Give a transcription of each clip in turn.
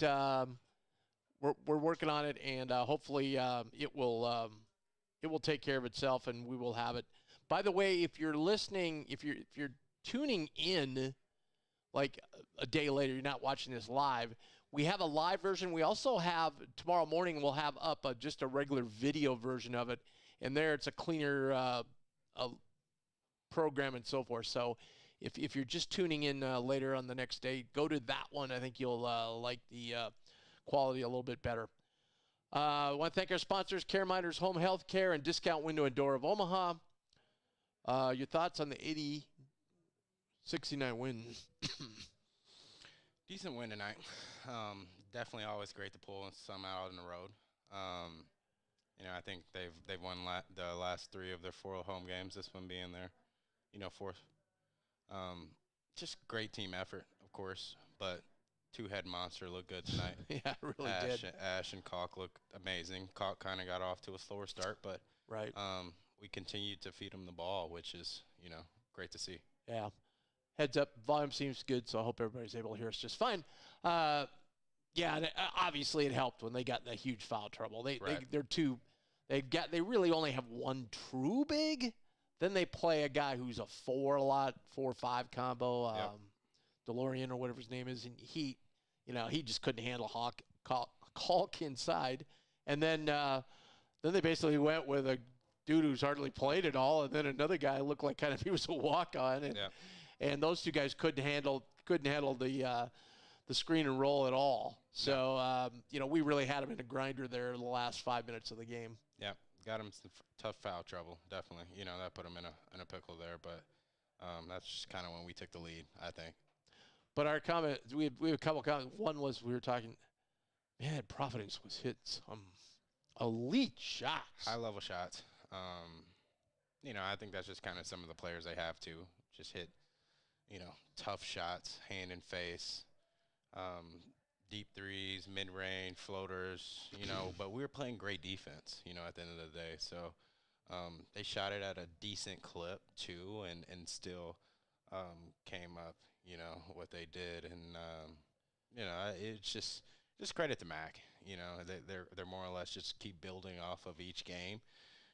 we're working on it, and hopefully it will take care of itself, and we will have it. By the way, if you're listening, if you're tuning in like a day later, you're not watching this live, we have a live version. We also have, tomorrow morning, we'll have up just a regular video version of it. And there it's a cleaner program and so forth. So if you're just tuning in later on the next day, go to that one. I think you'll like the quality a little bit better. I want to thank our sponsors, CareMinders Home Health Care and Discount Window and Door of Omaha. Your thoughts on the 80-69 win? Decent win tonight. Definitely always great to pull some out on the road. I think they've won the last 3 of their 4 home games. This one being their, fourth. Just great team effort, of course, but two-head monster looked good tonight. Yeah, it really did. Ash and Kalk looked amazing. Kalk kind of got off to a slower start, but right. We continued to feed him the ball, which is, great to see. Yeah. Heads up, volume seems good, so I hope everybody's able to hear us just fine. Obviously it helped when they got in that huge foul trouble. They really only have one true big. Then they play a guy who's a 4 or 5 combo, DeLorean or whatever his name is, and he just couldn't handle Kalk inside. And then they basically went with a dude who's hardly played at all, and then another guy looked like kind of he was a walk-on, and those two guys couldn't handle the screen and roll at all. So we really had him in a grinder there in the last 5 minutes of the game. Yeah, got him some tough foul trouble, definitely. That put him in a pickle there, but that's just kind of when we took the lead, I think. But our comment, we have a couple comments. One was we were talking, man, Providence was hitting some elite shots, high-level shots. I think that's just kind of some of the players they have to just hit, tough shots, hand and face, deep threes, mid-range, floaters, but we were playing great defense, at the end of the day. So they shot it at a decent clip, too, and still came up, what they did. And, it's just credit to Mac. They're more or less just keep building off of each game.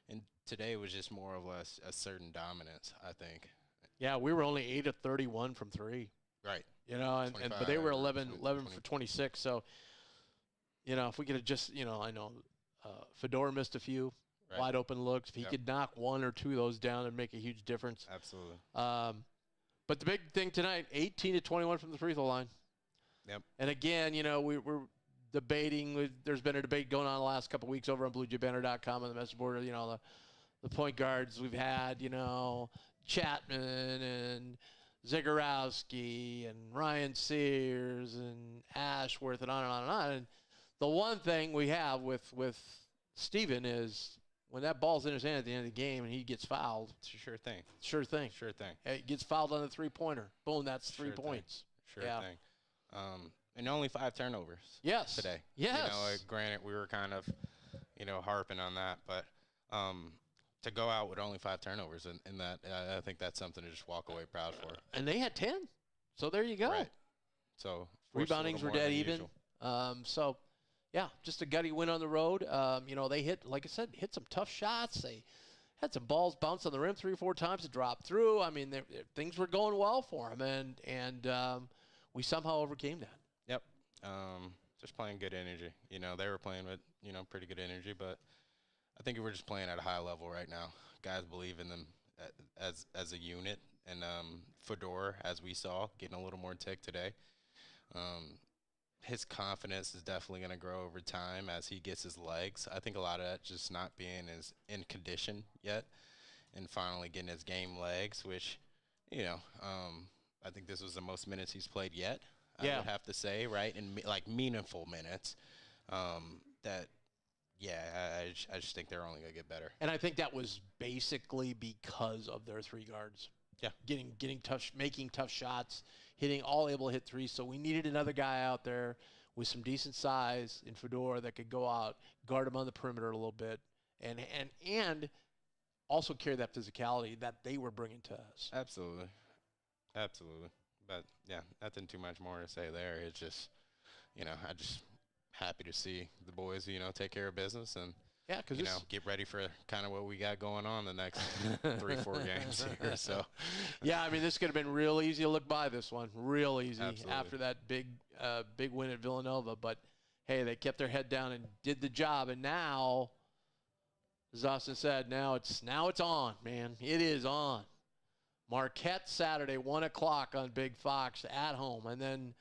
And today was just more or less a certain dominance, I think. Yeah, we were only 8 of 31 from 3. Right. But they were 11 for 26. So, if we could have just, I know Fedor missed a few wide open looks. If he could knock 1 or 2 of those down, it'd make a huge difference. Absolutely. But the big thing tonight, 18 to 21 from the free throw line. Yep. And again, we're debating. There's been a debate going on the last couple of weeks over on BlueJayBanner.com on the message board. The point guards we've had, Chapman and Zagorowski and Ryan Sears and Ashworth and on and on and on. And the one thing we have with Steven is when that ball's in his hand at the end of the game and he gets fouled. It's a sure thing. Sure thing. Sure thing. He gets fouled on the three-pointer. Boom, that's 3 points. Sure thing. And only 5 turnovers. Yes. Today. Yes. Granted, we were kind of, harping on that, but to go out with only 5 turnovers in that, I think that's something to just walk away proud for. And they had 10. So there you go. Right. So reboundings were dead even. Just a gutty win on the road. They hit, like I said, some tough shots. They had some balls bounce on the rim 3 or 4 times to drop through. I mean, things were going well for them, and we somehow overcame that. Yep. Just playing good energy. They were playing with, pretty good energy, but I think we're just playing at a high level right now. Guys believe in them as a unit, and Fedor, as we saw, getting a little more tick today. His confidence is definitely going to grow over time as he gets his legs. I think a lot of that just not being as in condition yet and finally getting his game legs, which, I think this was the most minutes he's played yet, I would have to say, right? And, meaningful minutes I just think they're only going to get better. And I think that was basically because of their 3 guards. Yeah. Getting tough, making tough shots, all able to hit threes. So we needed another guy out there with some decent size in Fedor that could go out, guard him on the perimeter a little bit, and also carry that physicality that they were bringing to us. Absolutely. But, yeah, nothing too much more to say there. It's just, I just happy to see the boys, take care of business and, Yeah, because get ready for kind of what we got going on the next 3-4 games here. So, yeah, I mean, this could have been real easy to look by this one, real easy. Absolutely. After that big win at Villanova. But hey, they kept their head down and did the job, and now, as Austin said, now it's on, man. It is on. Marquette Saturday, 1 o'clock on Big Fox at home, and then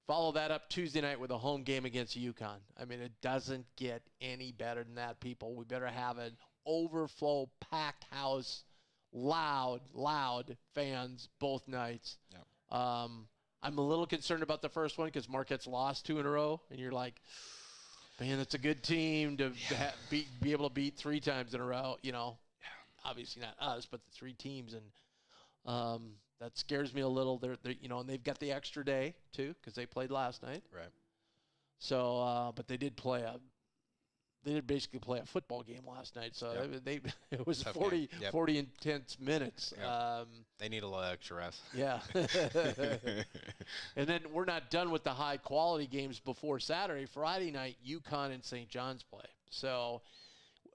follow that up Tuesday night with a home game against UConn. I mean, it doesn't get any better than that, people. We better have an overflow, packed house, loud fans both nights. Yep. I'm a little concerned about the first one because Marquette's lost 2 in a row, and you're like, man, it's a good team to be able to beat 3 times in a row. Obviously not us, but the 3 teams, and that scares me a little. They're and they've got the extra day too because they played last night. Right. So, but they did basically play a football game last night. So it was Tough 40 Yep. 40 intense minutes. Yep. They need a lot of extra rest. Yeah. And then we're not done with the high quality games before Saturday. Friday night, UConn and St. John's play. So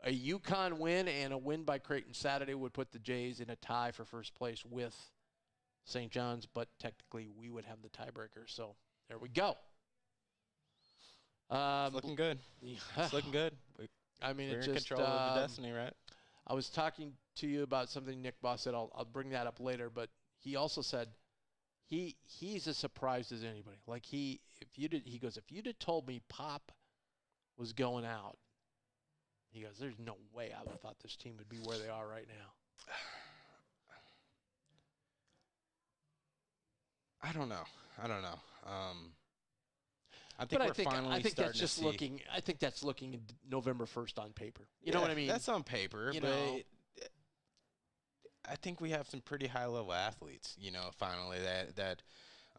a UConn win and a win by Creighton Saturday would put the Jays in a tie for first place with St. John's, but technically we would have the tiebreaker. So there we go. It's looking good. It's looking good. I mean, We're it's in just control of the destiny, right? I was talking to you about something Nick Boss said. I'll bring that up later, but he also said he's as surprised as anybody. Like he goes, if you'd have told me Pop was going out, he goes, there's no way I would have thought this team would be where they are right now. I don't know. I think that's just looking. I think that's looking at November 1st on paper. You know what I mean? That's on paper, but I think we have some pretty high level athletes. Finally that,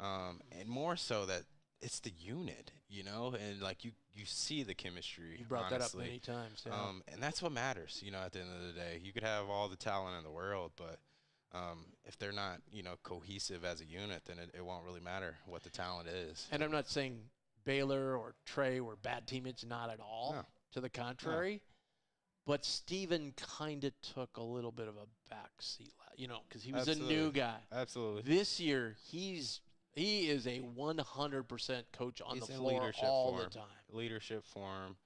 and more so that it's the unit. And like you see the chemistry. You brought honestly. that up many times. Yeah. And that's what matters. At the end of the day, you could have all the talent in the world, but if they're not, cohesive as a unit, then it won't really matter what the talent is. And I'm not saying Baylor or Trey were bad teammates, not at all. No. To the contrary. No. But Steven kind of took a little bit of a backseat, because he was Absolutely. a new guy. Absolutely. This year, he is a 100% coach on the floor all the time. Leadership form.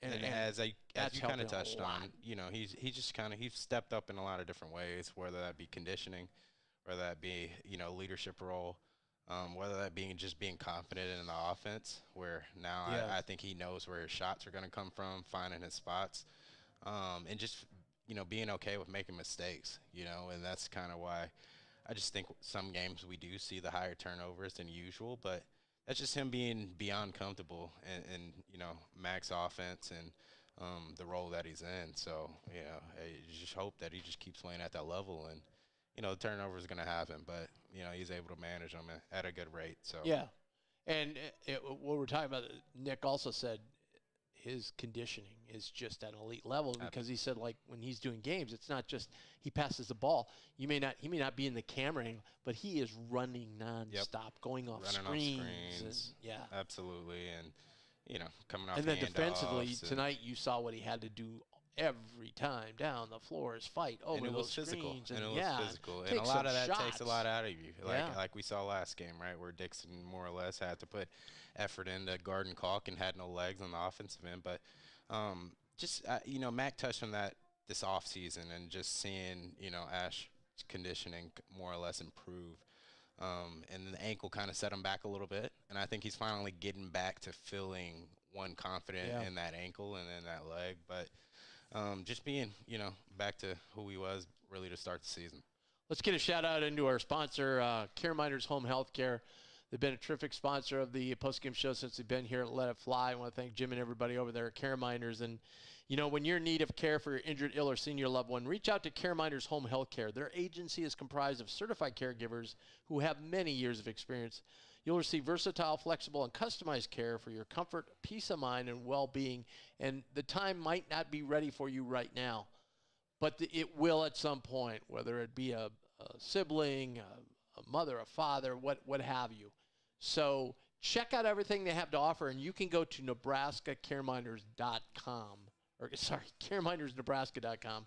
And as you kind of touched on, he's stepped up in a lot of different ways, whether that be conditioning, whether that be, leadership role, whether that being just being confident in the offense, where now I think he knows where his shots are going to come from, finding his spots, and just, being okay with making mistakes, and that's kind of why I just think some games we do see the higher turnovers than usual, but that's just him being beyond comfortable in Mac's offense and the role that he's in. So, I just hope that he just keeps playing at that level, and, the turnover is going to happen, but, he's able to manage them at a good rate. So yeah. And what we're talking about, Nick also said his conditioning is just at an elite level, because he said, like, when he's doing games, it's not just he passes the ball. He may not be in the camera angle, but he is running nonstop, going off screens. And, absolutely. And, coming off and then defensively, tonight you saw what he had to do every time down the floor is fight over those screens. And it was physical. And a lot of that takes a lot out of you. Like we saw last game, right, where Dixon more or less had to put effort into guarding Kalk and had no legs on the offensive end. But Mac touched on that this offseason, and just seeing, Ash's conditioning more or less improve. And then the ankle kind of set him back a little bit. And I think he's finally getting back to feeling confident in that ankle and in that leg. But just being, back to who he was really to start the season. Let's get a shout out into our sponsor, CareMinders Home Health Care. They've been a terrific sponsor of the postgame show since they've been here at Let It Fly. I want to thank Jim and everybody over there at CareMinders. And, when you're in need of care for your injured, ill, or senior loved one, reach out to CareMinders Home Health Care. Their agency is comprised of certified caregivers who have many years of experience. You'll receive versatile, flexible, and customized care for your comfort, peace of mind, and well-being. And the time might not be ready for you right now, but it will at some point, whether it be a sibling, a mother, a father, what have you. So check out everything they have to offer, and you can go to NebraskaCareMinders.com. Or, sorry, CareMindersNebraska.com.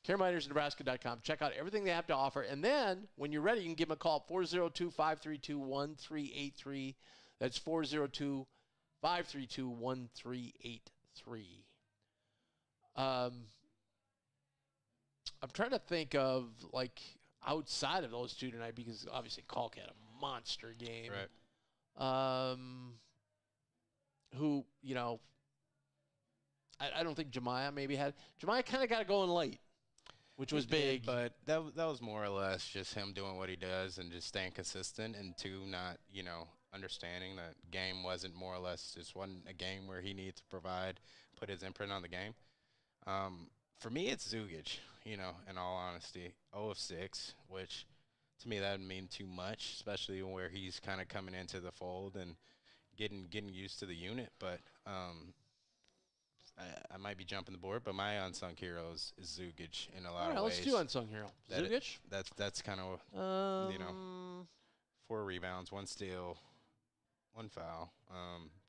CareMindersNebraska.com. Check out everything they have to offer. And then, when you're ready, you can give them a call at 402-532-1383. That's 402-532-1383. I'm trying to think of, like, outside of those two tonight, because obviously Kalk had a monster game. Right. Who, you know, I don't think Jemiah maybe had. Jemiah kind of got it going late, which was big. But that was more or less just him doing what he does and just staying consistent, and two, not, you know, understanding that game wasn't more or less just wasn't a game where he needed to provide, put his imprint on the game. For me, it's Zugic, you know, in all honesty. 0 of 6, which to me that would mean too much, especially where he's kind of coming into the fold and getting used to the unit. But I might be jumping the board, but my unsung hero is Zugic in a lot of ways. Let's do unsung hero. Zugic? That's kind of, you know, 4 rebounds, 1 steal, 1 foul,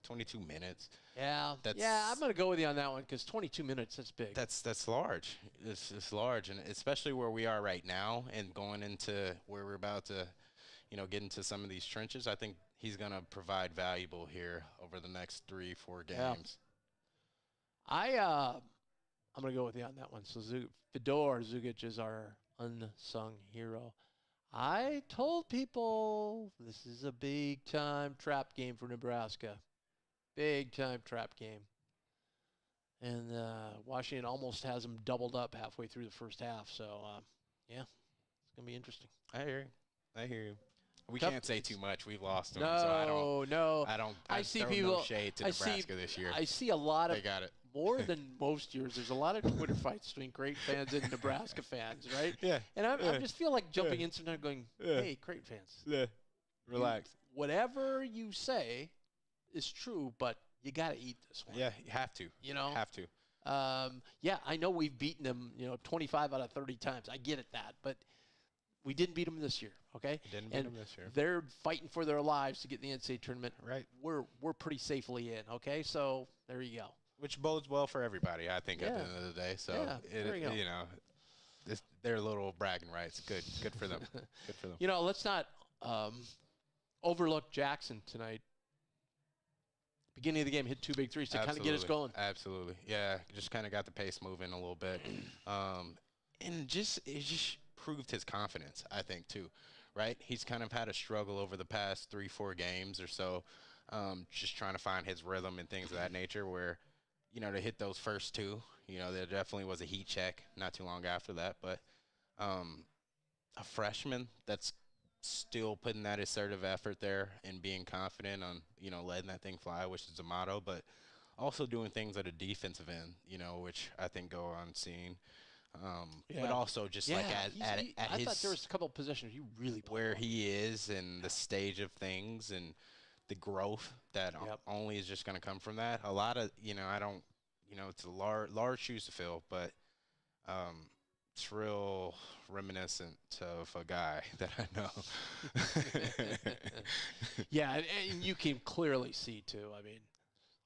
22 minutes. Yeah, I'm going to go with you on that one because 22 minutes, that's big. That's large. It's large, and especially where we are right now and going into where we're about to, you know, get into some of these trenches. I think he's going to provide valuable here over the next 3-4 games. Yeah. I'm going to go with you on that one. So Fedor Zugic is our unsung hero. I told people this is a big-time trap game for Nebraska. Big-time trap game. And Washington almost has them doubled up halfway through the first half. So, yeah, it's going to be interesting. I hear you. We can't say too much. We've lost them. No, so I see throw people. No shade to Nebraska this year. I see a lot of. They got it. More than most years, there's a lot of Twitter fights between Creighton fans and Nebraska fans, right? Yeah. And I just feel like jumping in sometimes going, hey, Creighton fans. Yeah. Relax. Whatever you say is true, but you got to eat this one. Yeah, you have to. You know? Have to. Yeah, I know we've beaten them, 25 out of 30 times. I get it that. But we didn't beat them this year, okay? Didn't beat them this year. They're fighting for their lives to get in the NCAA tournament. Right. We're pretty safely in, okay? So there you go. Which bodes well for everybody, I think, at the end of the day. So, you know, their little bragging rights. Good for them. Good for them. Let's not overlook Jackson tonight. Beginning of the game, hit 2 big threes to kind of get us going. Absolutely. Yeah, just kind of got the pace moving a little bit. And it just proved his confidence, I think, too, right? He's kind of had a struggle over the past 3-4 games or so, just trying to find his rhythm and things of that nature where, to hit those first 2, there definitely was a heat check not too long after that. But a freshman that's still putting that assertive effort there and being confident on, letting that thing fly, which is a motto, but also doing things at a defensive end, which I think go unseen. But also just I thought there was a couple of possessions he really played where he is and the stage of things and the growth that only is just going to come from that. A lot of, I don't, it's a large shoes to fill, but it's real reminiscent of a guy that I know. Yeah, and you can clearly see, too,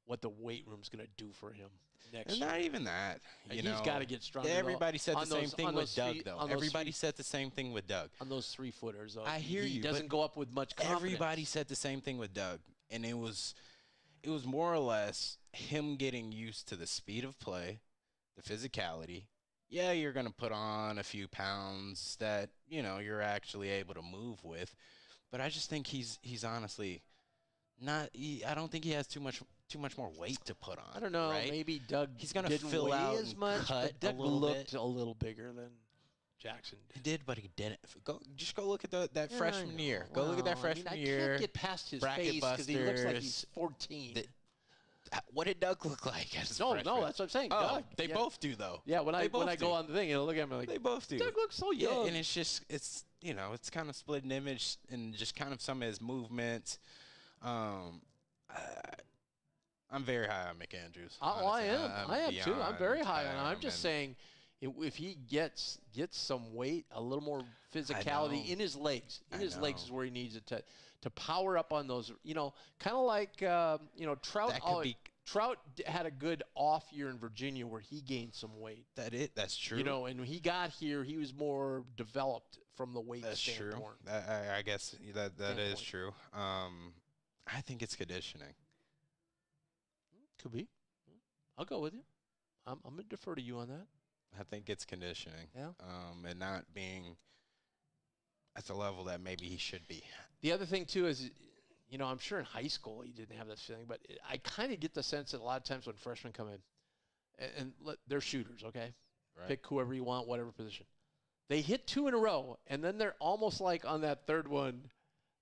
what the weight room's going to do for him next year. Not even that. He's got to get stronger. Everybody said the same thing with Doug, though. Everybody said the same thing with Doug. On those 3-footers, though. I hear you. He doesn't go up with much confidence. Everybody said the same thing with Doug. And it was more or less him getting used to the speed of play, the physicality. Yeah, you're going to put on a few pounds that, you're actually able to move with. But I just think he's honestly not – I don't think he has too much more weight to put on. I don't know. Right? Maybe Doug he's going to fill out as much, but Doug looked a little bigger than Jackson did. He did, but he didn't. Just go look at that freshman year. Go look at that freshman year. I can't get past his face because he looks like he's 14. What did Doug look like as a freshman? No, that's what I'm saying. Oh, Doug. They both do, though. Yeah, when I go on the thing and look at him, I'm like, they both do. Doug looks so young. Yeah, and it's it's kind of split an image and just kind of some of his movements. I'm very high on McAndrews. I am too. I'm very high on him. I'm just saying, if he gets some weight, a little more physicality in his legs, legs is where he needs it to power up on those, kind of like, Trout. Trout had a good off year in Virginia where he gained some weight. That's true. And when he got here, he was more developed from the weight standpoint. True. I guess that is true. I think it's conditioning. Could be. I'll go with you. I'm going to defer to you on that. I think it's conditioning. Yeah. And not being at the level that maybe he should be. The other thing, too, is, I'm sure in high school he didn't have this feeling, but I kind of get the sense that a lot of times when freshmen come in, and they're shooters, okay? Right. Pick whoever you want, whatever position. They hit 2 in a row, and then they're almost like on that third one,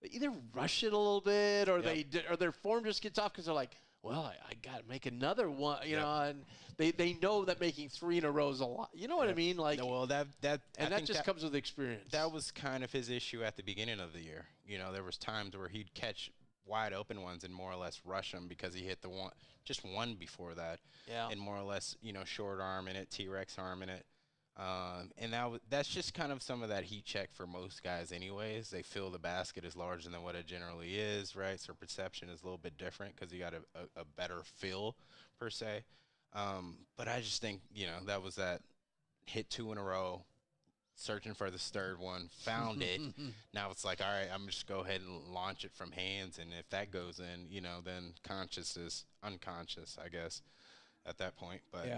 they either rush it a little bit or or their form just gets off because they're like, well, I got to make another one, and they know that making 3 in a row is a lot. You know what I mean? Like, well, that just comes with experience. That was kind of his issue at the beginning of the year. There was times where he'd catch wide open ones and more or less rush them because he hit just one before that, and more or less, short arm in it, T-Rex arm in it. And that's just kind of some of that heat check for most guys anyways. They feel the basket is larger than what it generally is, right? So perception is a little bit different because you got a better feel per se. But I just think, that was that hit 2 in a row, searching for the third one, found it. Now it's like, all right, I'm just go ahead and launch it from hands. And if that goes in, then conscious is unconscious, I guess, at that point. But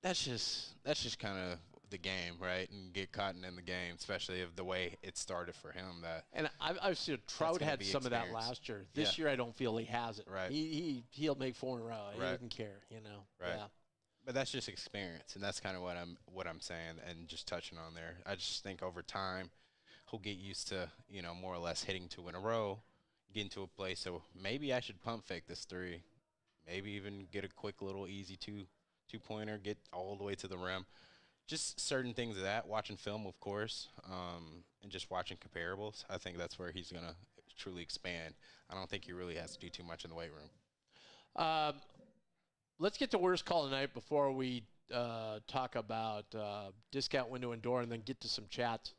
that's just kind of the game, right? And get caught in the game, especially of the way it started for him. And I've seen Trout had some of that last year. This year, I don't feel he has it. Right. He'll make 4 in a row. He doesn't care, Right. Yeah. But that's just experience, and that's kind of what I'm saying, and just touching on there. I just think over time, he'll get used to more or less hitting 2 in a row, get into a place. So maybe I should pump fake this 3, maybe even get a quick little easy two-pointer, get all the way to the rim. Just certain things of that, watching film, of course, and just watching comparables. I think that's where he's going to truly expand. I don't think he really has to do too much in the weight room. Let's get to worst call tonight before we talk about discount window and door and then get to some chats.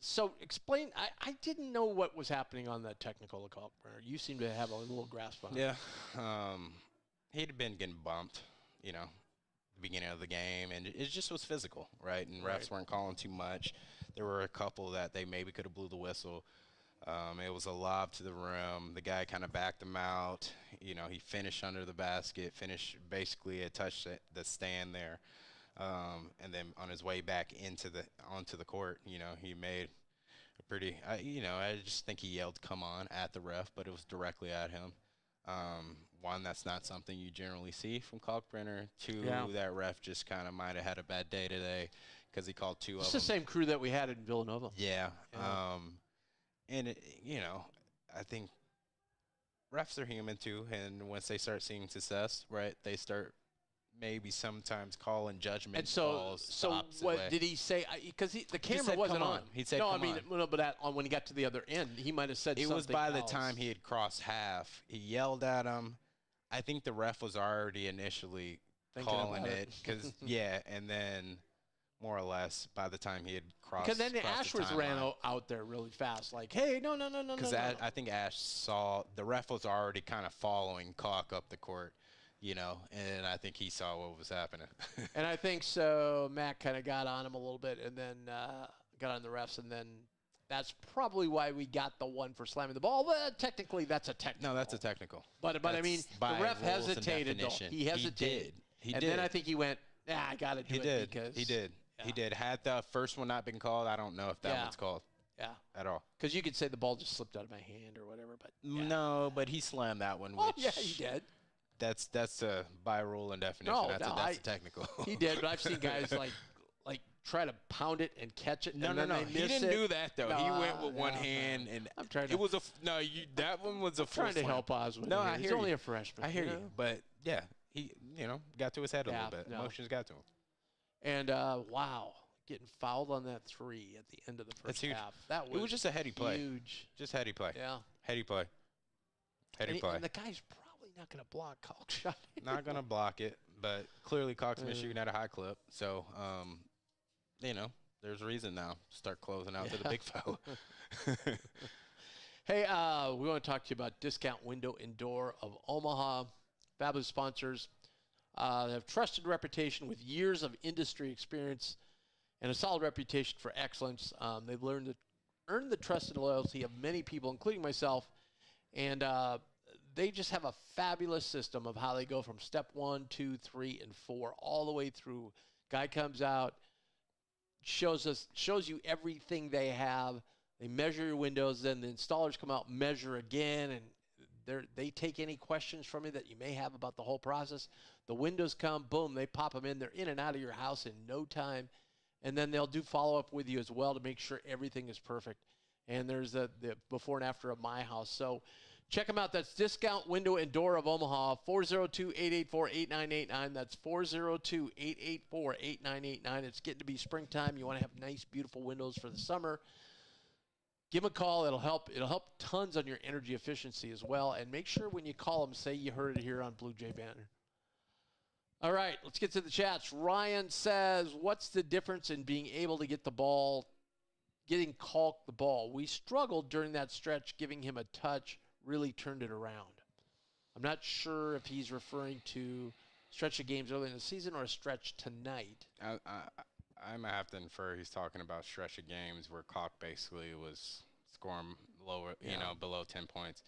So explain, I didn't know what was happening on that technical of Kalkbrenner. You seem to have a little grasp on it. Yeah. He'd been getting bumped, the beginning of the game, and it just was physical, right? And refs weren't calling too much. There were a couple that they maybe could have blew the whistle. It was a lob to the rim. The guy kind of backed him out. He finished under the basket, basically touched the stand there. And then on his way back onto the court, he made a pretty, I just think he yelled, "Come on," at the ref, but it was directly at him. One, that's not something you generally see from Kalkbrenner. 2, that ref just kind of might have had a bad day today because he called 2 of them. It's the same crew that we had in Villanova. Yeah. And, I think refs are human too, and once they start seeing success, right, they start maybe sometimes calling judgment and so, calls. So what did he say? Because the camera wasn't on. He said, no, come on. No, but when he got to the other end, he might have said something else. It was by the time he had crossed half. He yelled at him. I think the ref was already initially calling it because, and then more or less by the time he had crossed. Because then Ashworth ran out there really fast, like, hey, no. Because I think Ash saw the ref was already kind of following Kalk up the court, and I think he saw what was happening. And I think so. Matt kind of got on him a little bit, and then got on the refs, and then that's probably why we got the one for slamming the ball. Well, technically, that's a technical. No, that's a technical. But I mean, the ref hesitated. He hesitated. He did. And then I think he went, I got to do it because he did. Yeah. He did. Had the first one not been called, I don't know if that one's called. Yeah. At all. Because you could say the ball just slipped out of my hand or whatever, but no, but he slammed that one. Oh, yeah, he did. That's a by rule and definition. No, that's a technical. He did, but I've seen guys like try to pound it and catch it. No. He didn't do that though. He went with one hand, and I'm trying to. It was that one was a full trying to slam. help Oswald. No, I hear he's only a freshman. I hear you, but yeah, he got to his head a little bit. No. Emotions got to him. And wow, getting fouled on that 3 at the end of the first half. It was just a heady play. Huge. Just heady play. Yeah. Heady play. Heady play. And the guy's probably not going to block Kalk's shot. Not going to block it, but clearly Kalk's been shooting at a high clip. So, there's a reason now. Start closing out to the big fella. Hey, we want to talk to you about Discount Window and Door of Omaha. Fabulous sponsors. They have trusted reputation with years of industry experience and a solid reputation for excellence. They've earned the trust and loyalty of many people, including myself. And they just have a fabulous system of how they go from step 1, 2, 3, and 4 all the way through. Guy comes out, shows you everything they have. They measure your windows, then the installers come out, measure again, and they take any questions from you that you may have about the whole process. The windows come, boom, they pop them in. They're in and out of your house in no time. And then they'll do follow-up with you as well to make sure everything is perfect. And there's the before and after of my house. So check them out. That's Discount Window and Door of Omaha, 402-884-8989. That's 402-884-8989. It's getting to be springtime. You want to have nice, beautiful windows for the summer. Give them a call. It'll help tons on your energy efficiency as well. And make sure when you call them, say you heard it here on Blue Jay Banner. All right, let's get to the chats. Ryan says, what's the difference in being able to get the ball, getting Kalk the ball? We struggled during that stretch. Giving him a touch really turned it around. I'm not sure if he's referring to stretch of games early in the season or a stretch tonight. I might have to infer he's talking about stretch of games where Kalk basically was scoring lower, below 10 points.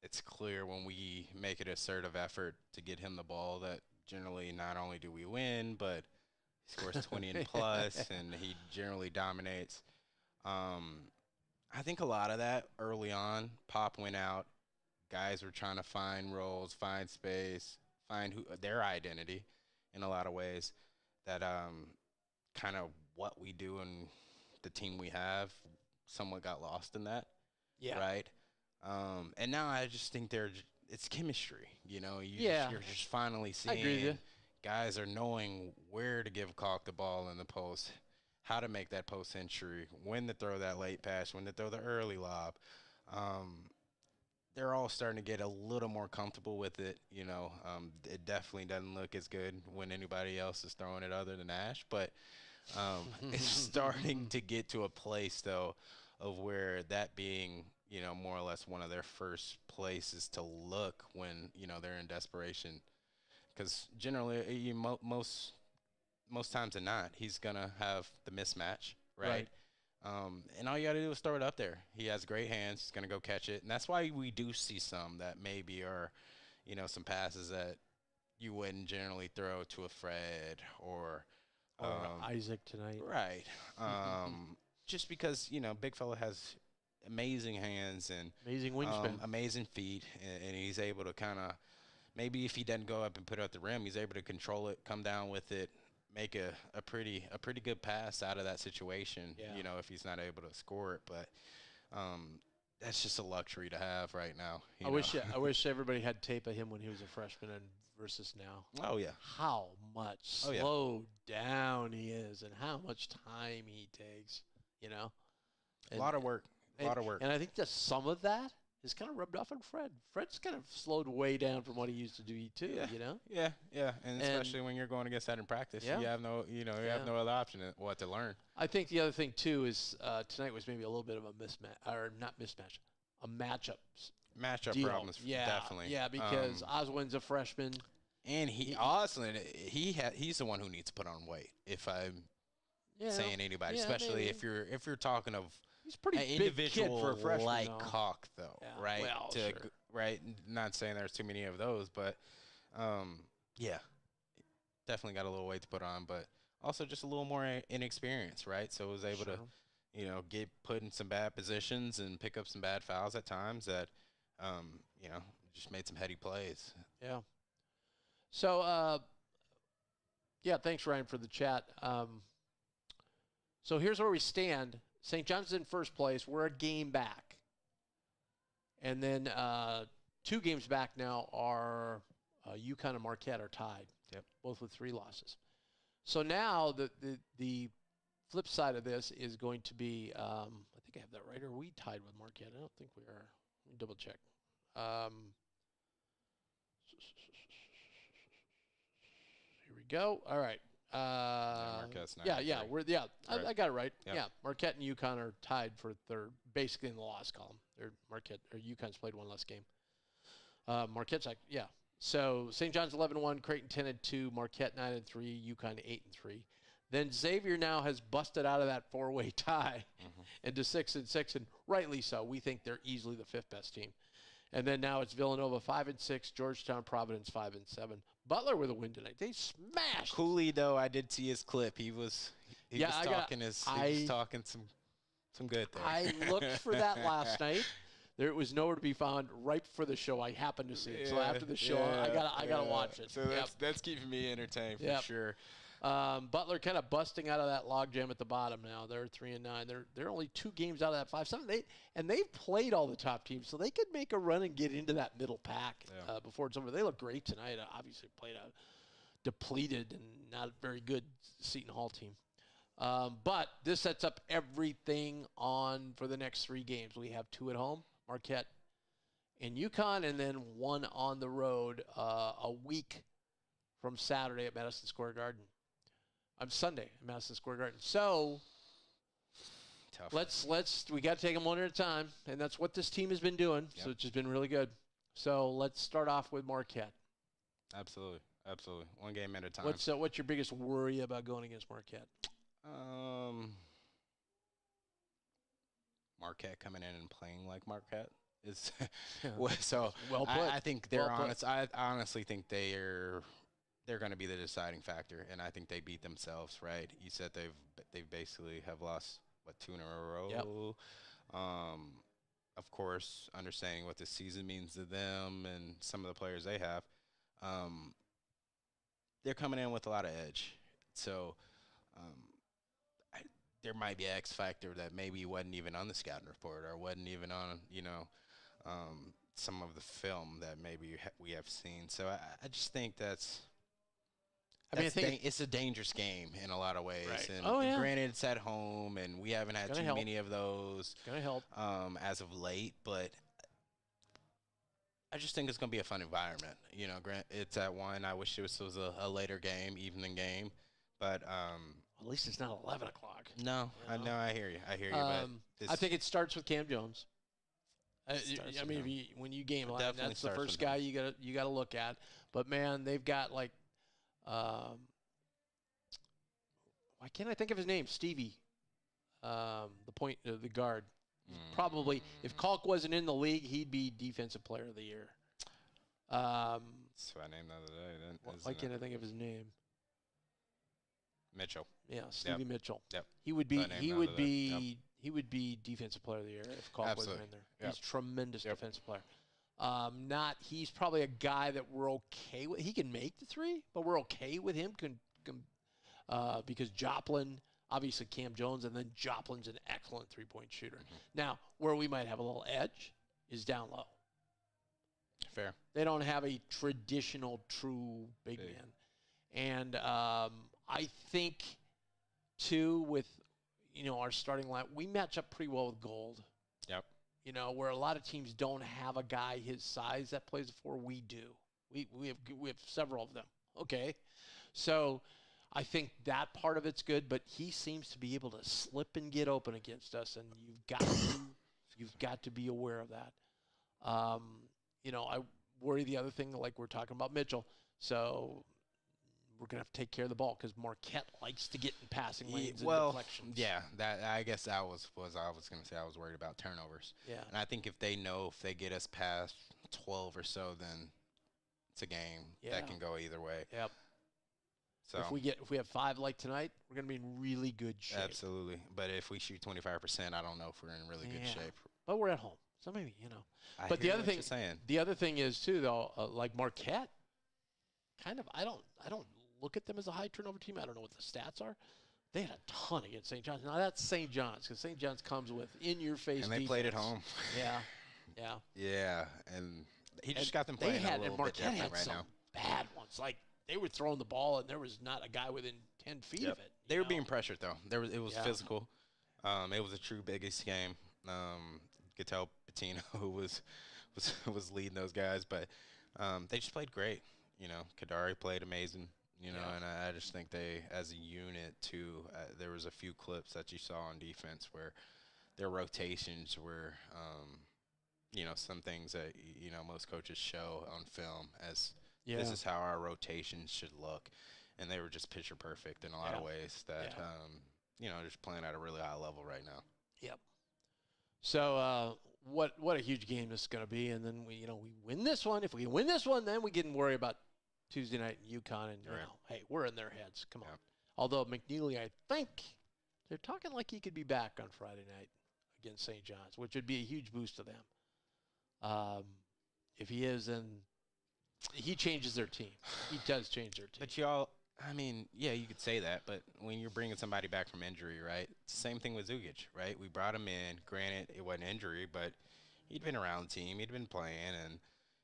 It's clear when we make an assertive effort to get him the ball that generally not only do we win, but he scores 20 and plus, and he generally dominates. I think a lot of that early on, Pop went out. Guys were trying to find roles, find space, find their identity in a lot of ways. That kind of what we do and the team we have somewhat got lost in that. Yeah. Right? And now I just think it's chemistry. You're just finally seeing guys are knowing where to give Kalk the ball in the post, how to make that post entry, when to throw that late pass, when to throw the early lob. They're all starting to get a little more comfortable with it. It definitely doesn't look as good when anybody else is throwing it other than Ash, but it's starting to get to a place, though, of where that being, more or less one of their first places to look when, they're in desperation. Because generally, most times than not, he's going to have the mismatch, right? And all you got to do is throw it up there. He has great hands. He's going to go catch it. And that's why we do see some that maybe are, some passes that you wouldn't generally throw to a Fred or Isaac tonight. Right. Just because, big fella has amazing hands and amazing wingspan, amazing feet, and he's able to kind of, maybe if he doesn't go up and put it at the rim, he's able to control it, come down with it, make a pretty good pass out of that situation, if he's not able to score it. But that's just a luxury to have right now. I wish everybody had tape of him when he was a freshman and versus now. Oh, yeah. How much slowed down he is and how much time he takes, A lot of work. And I think that some of that is kind of rubbed off on Fred. Fred's kind of slowed way down from what he used to do too, Yeah, and especially when you're going against that in practice. You have no, have no other option to learn. I think the other thing too is tonight was maybe a little bit of a mismatch, or not mismatch, a matchup deal. Problems, definitely. Yeah, because Oswin's a freshman. And he's the one who needs to put on weight, if I'm saying anybody, especially if you're talking of he's a pretty big kid for a freshman, like Kalk, though, right? Well, sure. Right. Not saying there's too many of those, but definitely got a little weight to put on, but also just a little more inexperience, right? So was able to, get put in some bad positions and pick up some bad fouls at times that, just made some heady plays. Yeah. So, thanks, Ryan, for the chat. So here's where we stand. St. John's in first place. We're a game back. And then 2 games back now are UConn and Marquette are tied. Yep. Both with 3 losses. So now the flip side of this is going to be, I think I have that right. Are we tied with Marquette? I don't think we are. Let me double check. Here we go. All right. Marquette's 9-3. I got it right. Yep. Yeah, Marquette and UConn are tied for third, basically in the loss column. UConn's played one less game. Marquette's So St. John's 11-1, Creighton 10-2, Marquette 9-3, UConn 8-3. Then Xavier now has busted out of that four-way tie into 6-6, and rightly so. We think they're easily the fifth best team. And then now it's Villanova 5-6, Georgetown, Providence 5-7. Butler with a win tonight. They smashed. Cooley, though, I did see his clip. He was talking some good there. I looked for that last night. There was nowhere to be found. Right for the show, I happened to see it. So after the show, I gotta watch it. So that's keeping me entertained for sure. Butler kind of busting out of that logjam at the bottom now. They're 3-9. They're only 2 games out of that 5-7. They've played all the top teams, so they could make a run and get into that middle pack before it's over. They look great tonight. Obviously played a depleted and not very good Seton Hall team. But this sets up everything on for the next 3 games. We have 2 at home, Marquette and UConn, and then 1 on the road a week from Saturday at Madison Square Garden. Sunday at Madison Square Garden. So tough. We got to take them one at a time, and that's what this team has been doing. Yep. So it's just been really good. So let's start off with Marquette. Absolutely. One game at a time. What's your biggest worry about going against Marquette? Marquette coming in and playing like Marquette is so. Well put. I think they're honest. I honestly think they're going to be the deciding factor, and I think they beat themselves. Right? You said they've basically have lost 2 in a row. Yep. Of course, understanding what this season means to them and some of the players they have, they're coming in with a lot of edge. So. There might be an X factor that maybe wasn't even on the scouting report or wasn't even on, some of the film that maybe we have seen. So I just think I think it's a dangerous game in a lot of ways. Right. And granted, it's at home, and we haven't had too many of those as of late. But I just think it's going to be a fun environment. It's at 1. I wish it was a later game, evening game. But at least it's not 11 o'clock. No, I hear you. But I think it starts with Cam Jones. When you game line, that's the first guy you got to look at. But man, they've got why can't I think of his name? Stevie, the guard. Probably if Kalk wasn't in the league, he'd be Defensive Player of the Year. That's what I named the other day. Why can't I think of his name? Mitchell. Yeah, Stevie Mitchell. Yep. He would be Defensive Player of the Year if Kalk wasn't in there. Yep. He's a tremendous defensive player. He's probably a guy that we're okay with. He can make the 3, but we're okay with him because Joplin, obviously Cam Jones, and then Joplin's an excellent 3-point shooter. Now, where we might have a little edge is down low. Fair. They don't have a traditional true big man. And I think, too, with, our starting line, we match up pretty well with Gold. Yep. Where a lot of teams don't have a guy his size that plays the 4, we do. We have several of them. Okay. So I think that part of it's good, but he seems to be able to slip and get open against us, and you've got to be aware of that. I worry the other thing, like we're talking about Mitchell. So we're going to have to take care of the ball because Marquette likes to get in passing lanes and deflections. Yeah, I guess that was I was going to say I was worried about turnovers. Yeah. And I think if they get us past 12 or so, then it's a game that can go either way. Yep. So if we have 5 like tonight, we're going to be in really good shape. Absolutely. But if we shoot 25%, I don't know if we're in really good shape. But we're at home. So maybe, But the other thing is too though, like Marquette, kind of I don't look at them as a high turnover team. I don't know what the stats are. They had a ton against St. John's. Now that's St. John's because St. John's comes with in-your-face and they defense. played at home. Yeah, and he just got them playing a little bit different right now. Bad ones. Like they were throwing the ball and there was not a guy within 10 feet of it. They were being pressured though. It was physical. It was a true biggest game. You could tell Patino who was leading those guys, but they just played great. Kadari played amazing. You know, and I just think they, as a unit, too, there was a few clips that you saw on defense where their rotations were, you know, some things that, you know, most coaches show on film as this is how our rotations should look. And they were just picture perfect in a lot of ways that, you know, just playing at a really high level right now. Yep. So what a huge game this is going to be. And then we win this one. If we win this one, then we can worry about Tuesday night in UConn. And, hey, we're in their heads. Come on. Although McNeely, I think they're talking like he could be back on Friday night against St. John's, which would be a huge boost to them. If he is, then he changes their team. He does change their team. But y'all, I mean, yeah, you could say that, but when you're bringing somebody back from injury, right? It's the same thing with Zugic, right? We brought him in. Granted, it wasn't injury, but he'd been around the team. He'd been playing, and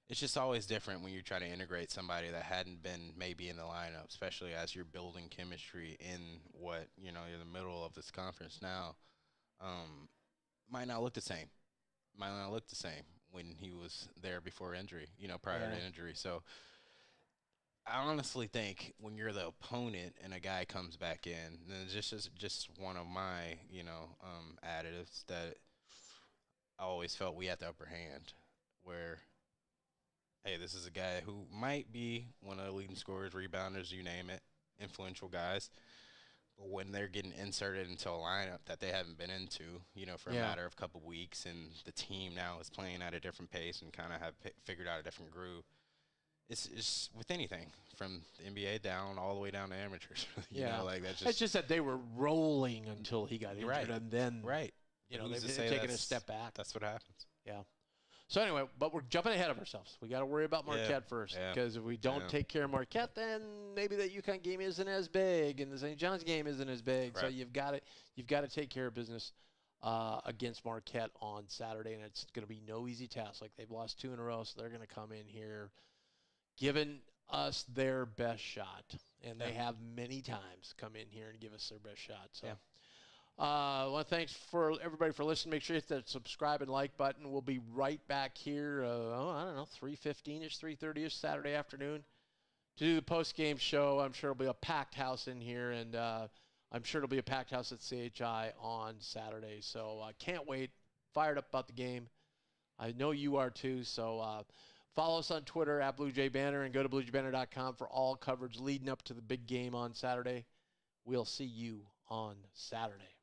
it's just always different when you're trying to integrate somebody that hadn't been maybe in the lineup, especially as you're building chemistry in what, you know, you're in the middle of this conference now. Might not look the same. When he was there before injury, you know, prior to injury. So I honestly think when you're the opponent and a guy comes back in, then it's just one of my, you know, additives that I always felt we had the upper hand where, hey, this is a guy who might be one of the leading scorers, rebounders, you name it, influential guys. But when they're getting inserted into a lineup that they haven't been into, you know, for a matter of a couple weeks, and the team now is playing at a different pace and kind of have figured out a different groove, it's with anything from the NBA down all the way down to amateurs. you know, like that's just. It's just that they were rolling until he got injured, and then you know, they've taken a step back. That's what happens. Yeah. So anyway, but we're jumping ahead of ourselves. We got to worry about Marquette first, because if we don't take care of Marquette, then maybe that UConn game isn't as big, and the St. John's game isn't as big. So you've got to take care of business against Marquette on Saturday, and it's going to be no easy task. Like, they've lost 2 in a row, so they're going to come in here giving us their best shot, and they have many times come in here and give us their best shot. So. Well, thanks for everybody for listening. Make sure you hit that subscribe and like button. We'll be right back here, I don't know, 3:15-ish, 3:30-ish Saturday afternoon to do the post-game show. I'm sure it'll be a packed house in here, and I'm sure it'll be a packed house at CHI on Saturday. So I can't wait. Fired up about the game. I know you are too. So follow us on Twitter at BlueJayBanner, and go to BlueJayBanner.com for all coverage leading up to the big game on Saturday. We'll see you on Saturday.